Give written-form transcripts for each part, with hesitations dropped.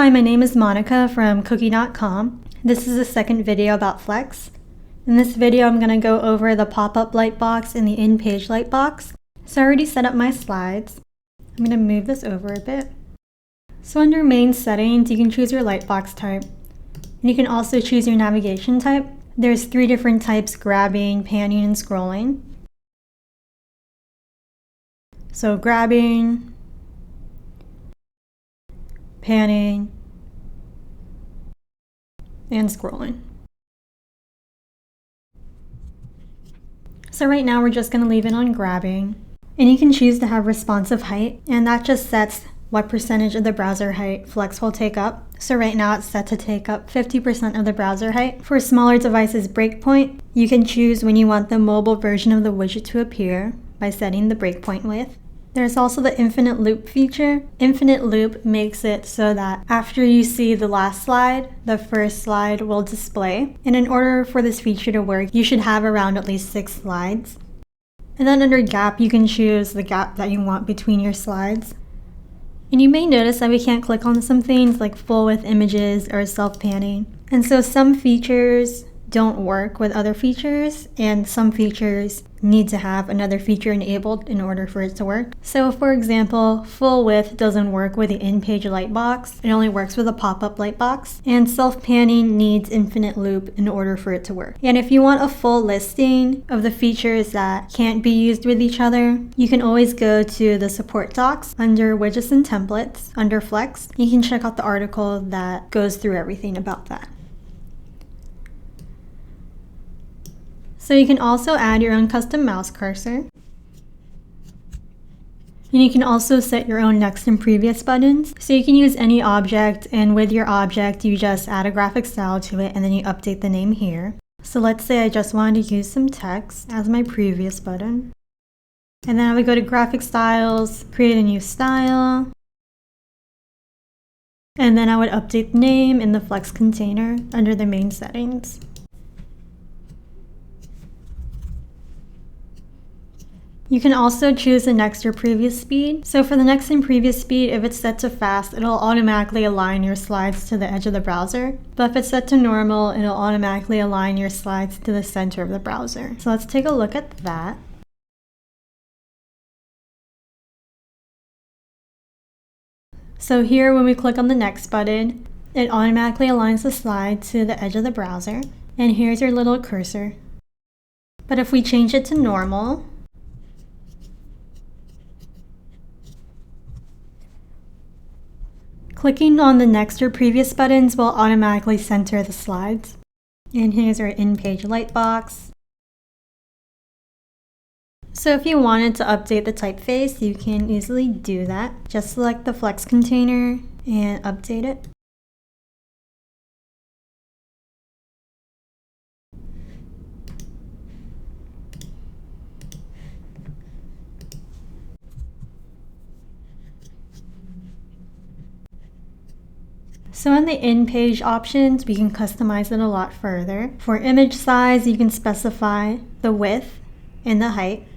Hi, my name is Monica from QooQee.com. This is the second video about Flex. In this video, I'm going to go over the pop-up lightbox and the in-page lightbox. So I already set up my slides. I'm going to move this over a bit. So under main settings, you can choose your lightbox type. And you can also choose your navigation type. There's 3 different types: grabbing, panning, and scrolling. So grabbing, panning, and scrolling. So right now we're just going to leave it on grabbing. And you can choose to have responsive height, and that just sets what percentage of the browser height Flex will take up. So right now it's set to take up 50% of the browser height. For smaller devices breakpoint, you can choose when you want the mobile version of the widget to appear by setting the breakpoint width. There's also the infinite loop feature. Infinite loop makes it so that after you see the last slide, the first slide will display. And in order for this feature to work, you should have around at least 6 slides. And then under gap, you can choose the gap that you want between your slides. And you may notice that we can't click on some things like full width images or self-panning. And so some features don't work with other features, and some features need to have another feature enabled in order for it to work. So for example, full width doesn't work with the in-page lightbox. It only works with a pop-up lightbox. And self-panning needs infinite loop in order for it to work. And if you want a full listing of the features that can't be used with each other, you can always go to the support docs under widgets and templates under Flex. You can check out the article that goes through everything about that. So you can also add your own custom mouse cursor. And you can also set your own next and previous buttons. So you can use any object, and with your object, you just add a graphic style to it and then you update the name here. So let's say I just wanted to use some text as my previous button. And then I would go to graphic styles, create a new style. And then I would update the name in the Flex container under the main settings. You can also choose the next or previous speed. So for the next and previous speed, if it's set to fast, it'll automatically align your slides to the edge of the browser. But if it's set to normal, it'll automatically align your slides to the center of the browser. So let's take a look at that. So here, when we click on the next button, it automatically aligns the slide to the edge of the browser. And here's your little cursor. But if we change it to normal, clicking on the next or previous buttons will automatically center the slides. And here's our in-page lightbox. So if you wanted to update the typeface, you can easily do that. Just select the Flex container and update it. So in the in-page options, we can customize it a lot further. For image size, you can specify the width and the height.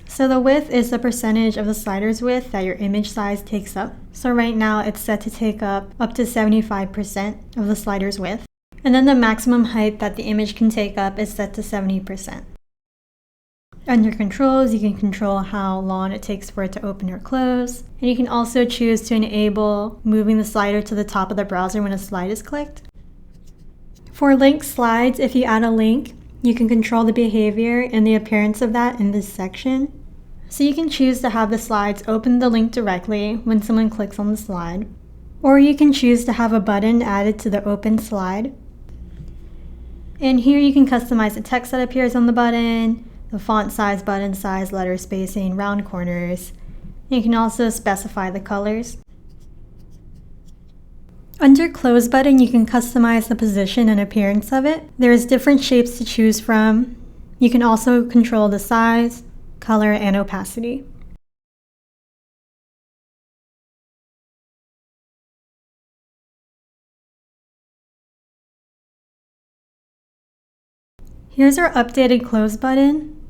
So the width is the percentage of the slider's width that your image size takes up. So right now it's set to take up to 75% of the slider's width. And then the maximum height that the image can take up is set to 70%. Under controls, you can control how long it takes for it to open or close. And you can also choose to enable moving the slider to the top of the browser when a slide is clicked. For linked slides, if you add a link, you can control the behavior and the appearance of that in this section. So you can choose to have the slides open the link directly when someone clicks on the slide. Or you can choose to have a button added to the open slide. And here you can customize the text that appears on the button, the font size, button size, letter spacing, round corners. You can also specify the colors. Under close button, you can customize the position and appearance of it. There's different shapes to choose from. You can also control the size, color, and opacity. Here's our updated close button.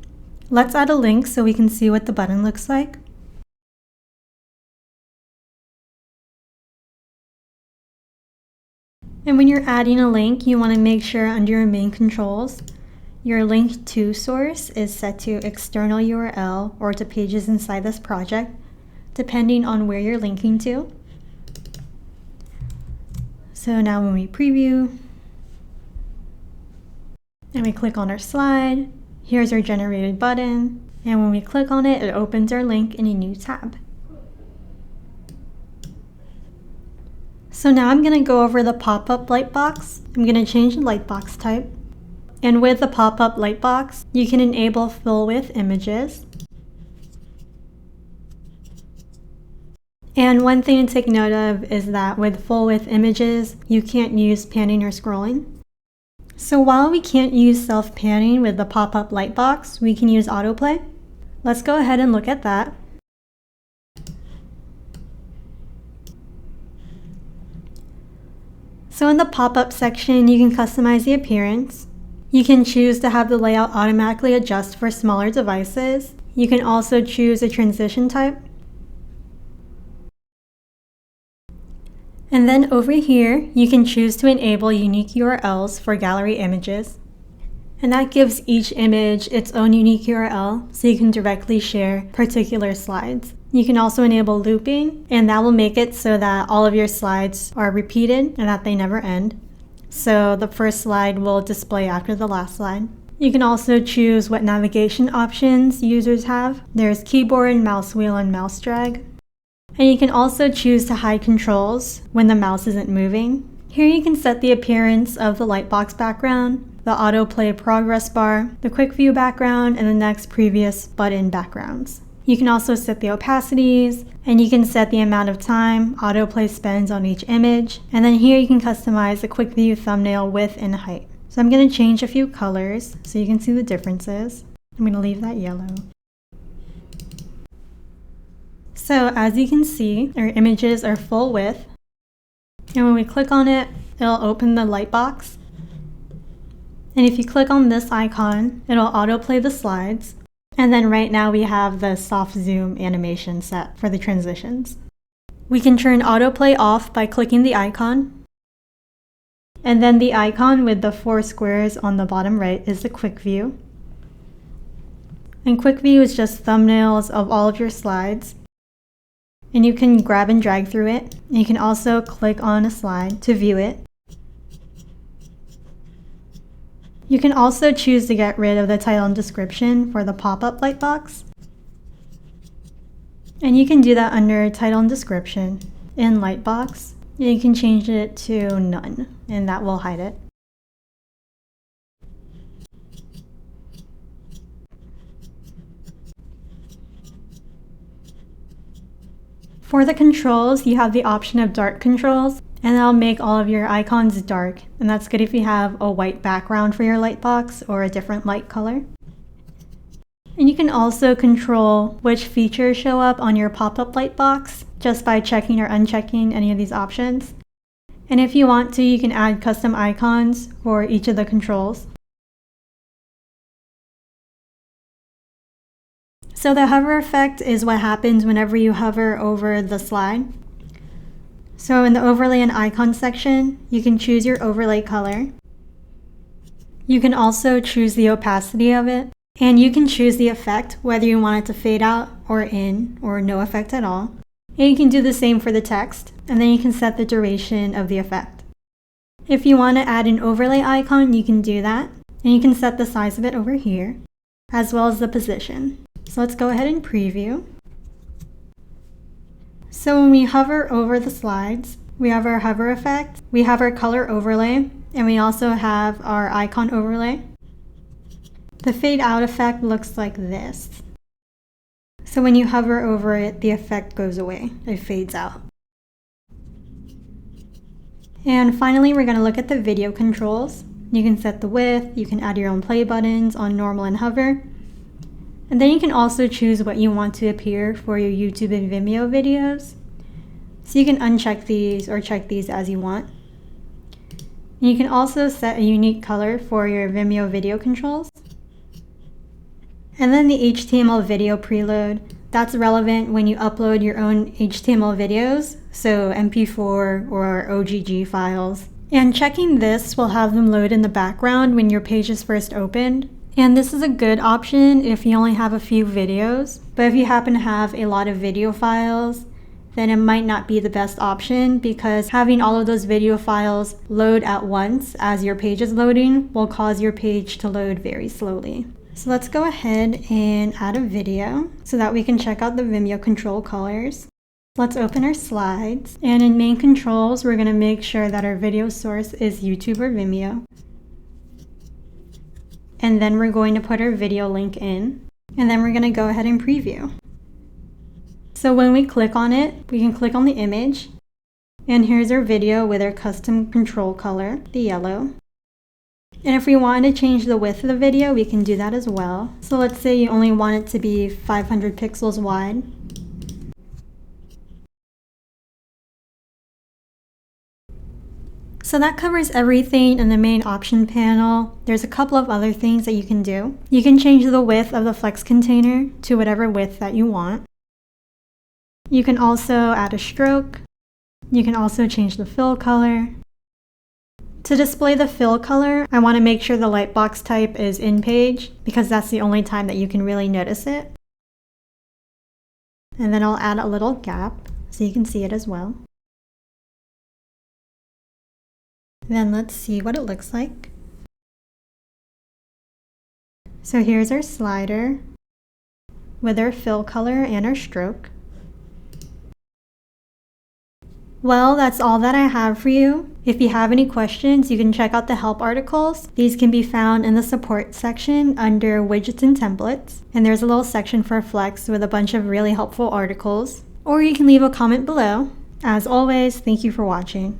Let's add a link so we can see what the button looks like. And when you're adding a link, you want to make sure under your main controls, your link to source is set to external URL or to pages inside this project, depending on where you're linking to. So now when we preview and we click on our slide, here's our generated button. And when we click on it, it opens our link in a new tab. So now I'm going to go over the pop-up lightbox. I'm going to change the lightbox type. And with the pop-up lightbox, you can enable full width images. And one thing to take note of is that with full width images, you can't use panning or scrolling. So while we can't use self-panning with the pop-up lightbox, we can use autoplay. Let's go ahead and look at that. So in the pop-up section, you can customize the appearance. You can choose to have the layout automatically adjust for smaller devices. You can also choose a transition type. And then over here, you can choose to enable unique URLs for gallery images. And that gives each image its own unique URL, so you can directly share particular slides. You can also enable looping, and that will make it so that all of your slides are repeated and that they never end. So the first slide will display after the last slide. You can also choose what navigation options users have. There's keyboard, mouse wheel, and mouse drag. And you can also choose to hide controls when the mouse isn't moving. Here you can set the appearance of the lightbox background, the autoplay progress bar, the quick view background, and the next previous button backgrounds. You can also set the opacities, and you can set the amount of time autoplay spends on each image. And then here you can customize the quick view thumbnail width and height. So I'm going to change a few colors so you can see the differences. I'm going to leave that yellow. So as you can see, our images are full width. And when we click on it, it'll open the lightbox. And if you click on this icon, it'll autoplay the slides. And then right now we have the soft zoom animation set for the transitions. We can turn autoplay off by clicking the icon. And then the icon with the 4 squares on the bottom right is the quick view. And quick view is just thumbnails of all of your slides. And you can grab and drag through it. And you can also click on a slide to view it. You can also choose to get rid of the title and description for the pop-up lightbox. And you can do that under title and description in Lightbox. You can change it to none, and that will hide it. For the controls, you have the option of dark controls. And that'll make all of your icons dark. And that's good if you have a white background for your lightbox or a different light color. And you can also control which features show up on your pop-up lightbox just by checking or unchecking any of these options. And if you want to, you can add custom icons for each of the controls. So the hover effect is what happens whenever you hover over the slide. So in the overlay and icon section, you can choose your overlay color. You can also choose the opacity of it, and you can choose the effect, whether you want it to fade out or in, or no effect at all. And you can do the same for the text, and then you can set the duration of the effect. If you want to add an overlay icon, you can do that, and you can set the size of it over here, as well as the position. So let's go ahead and preview. So when we hover over the slides, we have our hover effect, we have our color overlay, and we also have our icon overlay. The fade out effect looks like this. So when you hover over it, the effect goes away. It fades out. And finally, we're going to look at the video controls. You can set the width, you can add your own play buttons on normal and hover. And then you can also choose what you want to appear for your YouTube and Vimeo videos. So you can uncheck these or check these as you want. And you can also set a unique color for your Vimeo video controls. And then the HTML video preload, that's relevant when you upload your own HTML videos, so MP4 or OGG files. And checking this will have them load in the background when your page is first opened. And this is a good option if you only have a few videos. But if you happen to have a lot of video files, then it might not be the best option, because having all of those video files load at once as your page is loading will cause your page to load very slowly. So let's go ahead and add a video so that we can check out the Vimeo control colors. Let's open our slides, and in main controls, we're going to make sure that our video source is YouTube or Vimeo. And then we're going to put our video link in, and then we're going to go ahead and preview. So when we click on it, we can click on the image, and here's our video with our custom control color, the yellow. And if we wanted to change the width of the video, we can do that as well. So let's say you only want it to be 500 pixels wide. So that covers everything in the main option panel. There's a couple of other things that you can do. You can change the width of the flex container to whatever width that you want. You can also add a stroke. You can also change the fill color. To display the fill color, I want to make sure the lightbox type is in page, because that's the only time that you can really notice it. And then I'll add a little gap so you can see it as well. Then let's see what it looks like. So here's our slider with our fill color and our stroke. Well, that's all that I have for you. If you have any questions, you can check out the help articles. These can be found in the support section under widgets and templates. And there's a little section for Flex with a bunch of really helpful articles. Or you can leave a comment below. As always, thank you for watching.